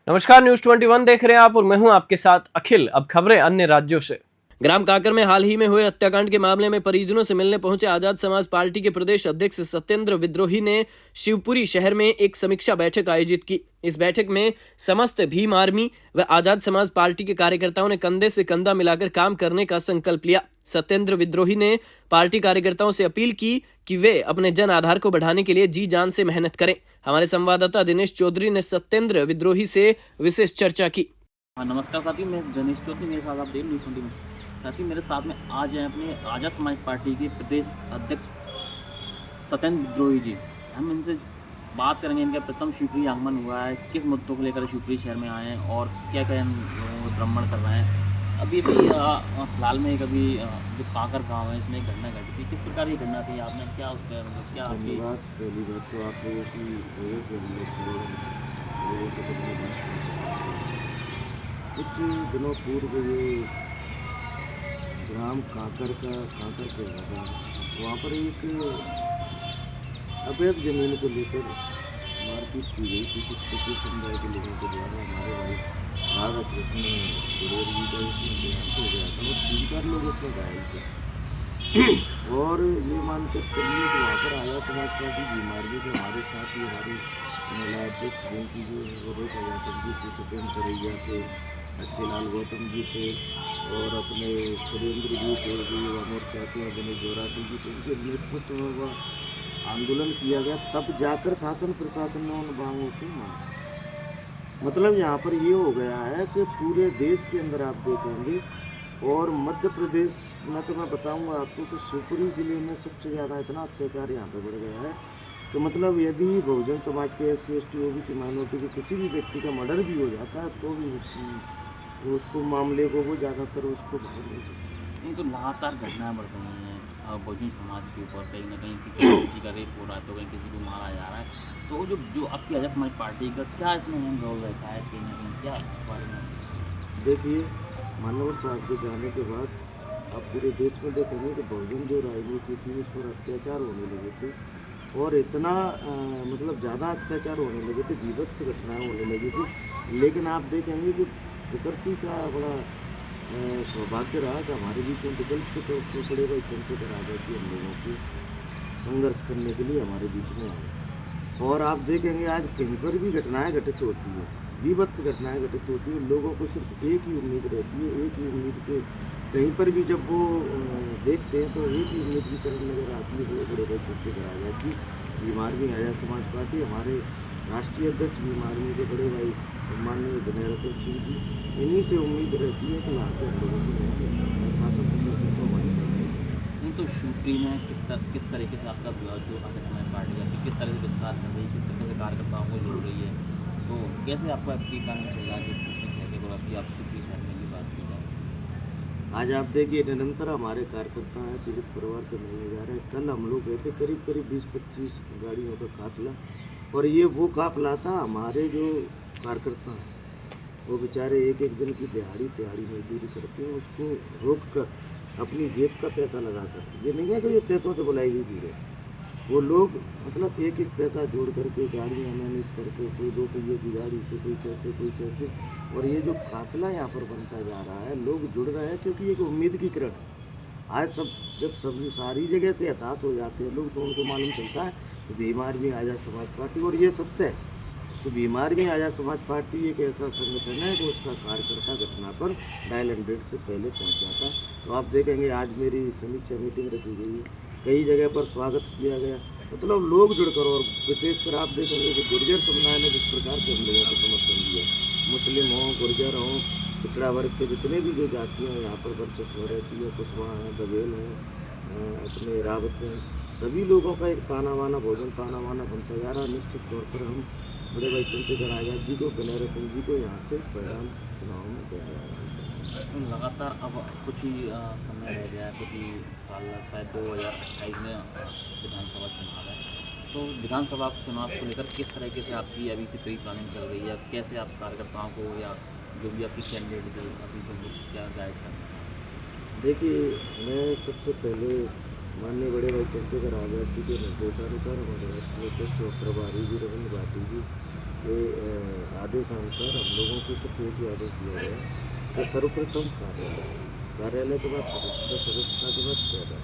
नमस्कार, न्यूज 21 देख रहे हैं आप और मैं हूं आपके साथ अखिल। अब खबरें अन्य राज्यों से। ग्राम काकर में हाल ही में हुए हत्याकांड के मामले में परिजनों से मिलने पहुंचे आजाद समाज पार्टी के प्रदेश अध्यक्ष सत्येंद्र विद्रोही ने शिवपुरी शहर में एक समीक्षा बैठक आयोजित की। इस बैठक में समस्त भीम आर्मी व आजाद समाज पार्टी के कार्यकर्ताओं ने कंधे से कंधा मिलाकर काम करने का संकल्प लिया। सत्येंद्र विद्रोही ने पार्टी कार्यकर्ताओं से अपील की कि वे अपने जन आधार को बढ़ाने के लिए जी जान से मेहनत करें। हमारे संवाददाता दिनेश चौधरी ने सत्येंद्र विद्रोही से विशेष चर्चा की। नमस्कार साथी, मैं दिनेश चौधरी, मेरे साथ आप देख न्यूज़ 21 में। साथी, मेरे साथ में आज हैं अपने आजाद समाज पार्टी के प्रदेश अध्यक्ष सत्येंद्र विद्रोही जी। हम इनसे बात करेंगे, इनका प्रथम शिवपुरी आगमन हुआ है, किस मुद्दों को लेकर शिवपुरी शहर में आए हैं और क्या क्या भ्रमण कर रहे हैं। अभी फिलहाल में अभी जो काकर गाँव है इसमें एक घटना घटी थी, किस प्रकार की घटना थी, आपने क्या उस पर मतलब क्या आपकी पहली बात तो आप लोगों की वजह से हम लोग कुछ दिनों पूर्व ये ग्राम काकर के लगा, वहाँ पर एक अवैध जमीन को लेकर मारपीट की गई थी। कुछ कृषि समुदाय के लोगों के द्वारा हमारे भाई राधा कृष्ण गुरेर जी का इसमें देहांत हो गया था और 3-4 लोग उसमें घायल थे। और ये मानकर चलिए कि वहाँ पर आजाद समाज पार्टी बीमारी के हमारे साथ ही हमारी महिला अध्यक्ष जिनकी जो गुरेर जी थे, सत्येंद्र करैया थे, अच्छेलाल गौतम जी थे और अपने सुरेंद्र जी थे, जो युवा मोर्चा के दिनेश जोराटी जी थे, उनके नेतृत्व में वह आंदोलन किया गया। तब जाकर शासन प्रशासन ने उन मांगों को माना। मतलब यहाँ पर ये हो गया है कि पूरे देश के अंदर आप देखेंगे और मध्य प्रदेश में तो मैं बताऊंगा आपको कि शिवपुरी जिले में सबसे ज़्यादा इतना अत्याचार यहाँ पे बढ़ गया है कि मतलब यदि बहुजन समाज के SC ST OBC माइनॉरिटी के किसी भी व्यक्ति का मर्डर भी हो जाता है तो भी उसको मामले को वो ज़्यादातर उसको भाग नहीं देते। नहीं तो लगातार घटनाएं बढ़ रही हैं बहुजन समाज के ऊपर, कहीं ना कहीं किसी का रेप हो रहा है तो कहीं किसी को मारा जा रहा है। तो जो आपकी आजाद समाज पार्टी का क्या इसमें अहम रोल रहता है, कहीं ना कहीं क्या इस बारे में? देखिए, मानव साहब के जाने के बाद अब पूरे देश में देखेंगे कि बहुजन जो राजनीति थी उस पर अत्याचार होने लगे थे और इतना मतलब ज़्यादा अत्याचार होने लगे थे, जीवत्स घटनाएँ होने लगी थी। लेकिन आप देखेंगे कि प्रकृति का बड़ा सौभाग्य रहा कि हमारे बीच में विकल्प के तौर पर बड़े भाई चंद्रशेखर आज़ाद जी हम लोगों के संघर्ष करने के लिए हमारे बीच में आए। और आप देखेंगे आज कहीं पर भी घटनाएं घटित होती हैं, विभत्स घटनाएं घटित होती हैं, लोगों को सिर्फ एक ही उम्मीद रहती है, एक ही उम्मीद के कहीं पर भी जब वो देखते हैं तो एक ही उम्मीद की तरफ नजर आती है, वो बड़े भाई चंद्रशेखर आज़ाद जी। बीमार भी आजाद समाज पार्टी, हमारे राष्ट्रीय अध्यक्ष बीमार में के बड़े भाई सम्माननीय दिनेश सिंह जी, इन्हीं से उम्मीद रहती है कि यहाँ से हम लोगों को शासन प्रशासन को हमारी नहीं तो शिवपुरी में किस तरीके से आपका जो आजाद समाज पार्टी है किस तरह से विस्तार कर रही है, किस तरह से कार्यकर्ताओं को जोड़ रही है, तो कैसे आपका आपकी काम चल रहा है कि शिवपुरी शहर के अभी आप शिवपुरी शहर में की बात की जाए? आज आप देखिए निरंतर हमारे कार्यकर्ता हैं पीड़ित परिवार से मिलने जा रहे हैं। कल हम लोग गए थे करीब 20-25 गाड़ियों का काफिला, और ये वो काफिला था हमारे जो कार्यकर्ता हैं वो बेचारे एक दिन की दिहाड़ी मजदूरी करते हैं, उसको रोक कर अपनी जेब का पैसा लगा कर, ये नहीं है कि ये पैसों से बुलाई हुई भीड़ है, वो लोग मतलब एक पैसा जोड़ करके गाड़ियाँ मैनेज करके, कोई 2 पहिए की गाड़ी से, कोई कैसे। और ये जो काफिला यहाँ पर बनता जा रहा है, लोग जुड़ रहे हैं क्योंकि एक उम्मीद की किरण आज जब सभी सारी जगह से हताश हो जाते हैं लोग, तो उनको मालूम चलता है कि बीमार भी आजाद समाज पार्टी, और ये सत्य है तो बीमार भी आजाद समाज पार्टी एक ऐसा संगठन है जो उसका कार्यकर्ता घटना पर डायल 100 से पहले पहुंच जाता है। तो आप देखेंगे आज मेरी समीक्षा मीटिंग रखी गई है, कई जगह पर स्वागत किया गया, मतलब लोग जुड़कर, और विशेषकर आप देखेंगे कि गुर्जर समुदाय ने जिस प्रकार से हम लोगों को समर्थन दिया, मुस्लिम हों, गुर्जर हों, पिछड़ा वर्ग के जितने भी जो जातियाँ यहाँ पर वर्चस्व रहती है, कुशवाहा हैं, बघेल हैं, अपने रावत हैं, सभी लोगों का एक ताना बाना भोजन ताना बाना बनता जा रहा है। निश्चित तौर पर हम बड़े भाई चंद्रशेखर आज़ाद जी को, दिनेश जी को यहाँ से परिणाम चुनाव में देने वाला है। लगातार अब कुछ ही समय रह गया है, कुछ ही साल, शायद 2028 में विधानसभा चुनाव है। तो विधानसभा चुनाव को लेकर किस तरीके से आपकी अभी से प्री प्लानिंग चल रही है, कैसे आप कार्यकर्ताओं को या जो भी आपकी कैंडिडेट जो अभी से लोग क्या गाइड करना है? देखिए, मैं सबसे पहले माननीय बड़े भाई चंद्रशेखर आज़ाद जी के निर्देशानुसार हमारे राष्ट्रीय अध्यक्ष और प्रभारी जी रविंद्र भाटी जी के आदेशानुसार हम लोगों को सिर्फ एक ही आदेश दिया गया कि सर्वप्रथम कार्यालय के बाद सदस्यता के बाद कैडर,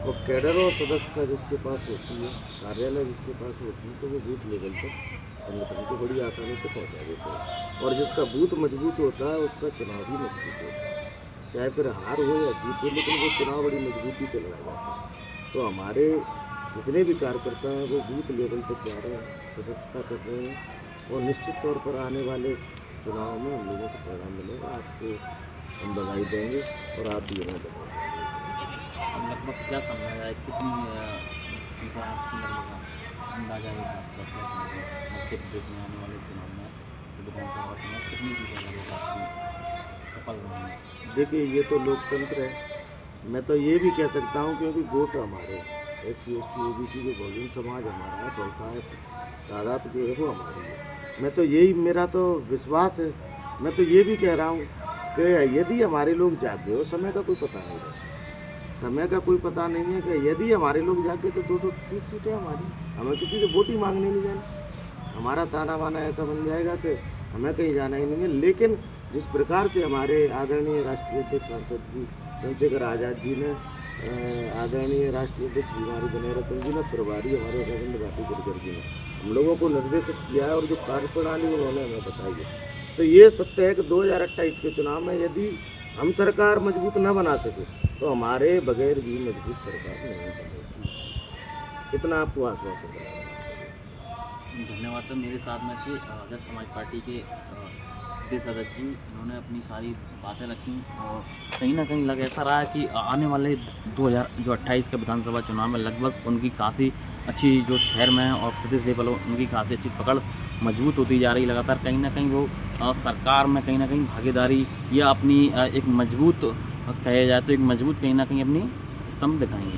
और कैडर और सदस्यता जिसके पास होती है, कार्यालय जिसके पास होती है, तो वो बूथ लेवल तक संगठन को बड़ी आसानी से पहुंचा देते हैं। और जिसका बूथ मजबूत होता है उसका चुनाव भी मजबूत होता है, चाहे फिर हार हो या जीत हो, लेकिन वो चुनाव बड़ी मजबूती से लड़ा जाता है। तो हमारे जितने भी कार्यकर्ता हैं वो बूथ लेवल तक जा रहे हैं, सदस्यता कर रहे हैं, और निश्चित तौर पर आने वाले चुनाव में हम लोगों को परिणाम मिलेगा। आपको हम बधाई देंगे और आप भी हमें बधाई देंगे। लगभग क्या समझा जाए, कितनी सीटें आपको लगेगा अंदाजा ये बात करते हैं मध्य प्रदेश में आने वाले चुनाव में, विधानसभा चुनाव कितनी सीटें लगेगा आपकी सफल रहेंगे? देखिए, ये तो लोकतंत्र है। मैं तो ये भी कह सकता हूँ, क्योंकि वोट हमारे SC ST OBC के बहुजन समाज हमारा है, बहुतायत तादाद जो है वो हमारी है। मैं तो यही, मेरा तो विश्वास है। मैं तो ये भी कह रहा हूँ कि यदि हमारे लोग जागे, और समय का कोई पता नहीं है, समय का कोई पता नहीं है, कि यदि हमारे लोग जागे तो 230 सीटें हमारी, हमें किसी से वोट ही मांगने नहीं जाना। हमारा ताना बाना ऐसा बन जाएगा कि हमें कहीं जाना ही नहीं है। लेकिन जिस प्रकार से हमारे आदरणीय राष्ट्रीय अध्यक्ष सांसद जी चंद्रशेखर आज़ाद जी ने, आदरणीय राष्ट्रीय अध्यक्ष बीमारी बने रतन जी ने, प्रभारी हमारे रविंद्र भाटी गडकर जी ने हम लोगों को निर्देशित किया है, और जो कार्यप्रणाली उन्होंने हमें बताई है, तो ये सत्य है कि 2028 के चुनाव में यदि हम सरकार मजबूत न बना सके तो हमारे बगैर भी मजबूत सरकार नहीं बनेगी। इतना आपको आश्वासन दिलाना है। धन्यवाद सर। मेरे साथ में थे आजाद समाज पार्टी के प्रदेश अध्यक्ष जी, इन्होंने अपनी सारी बातें रखी, और कहीं ना कहीं लग ऐसा रहा है कि आने वाले 2028 के विधानसभा चुनाव में लगभग उनकी काफ़ी अच्छी, जो शहर में और प्रदेश लेवल उनकी काफ़ी अच्छी पकड़ मजबूत होती जा रही लगातार। कहीं ना कहीं वो सरकार में कहीं ना कहीं भागीदारी या अपनी एक मजबूत, कहे जाए तो एक मजबूत कहीं ना कहीं अपनी स्तंभ दिखाएंगे।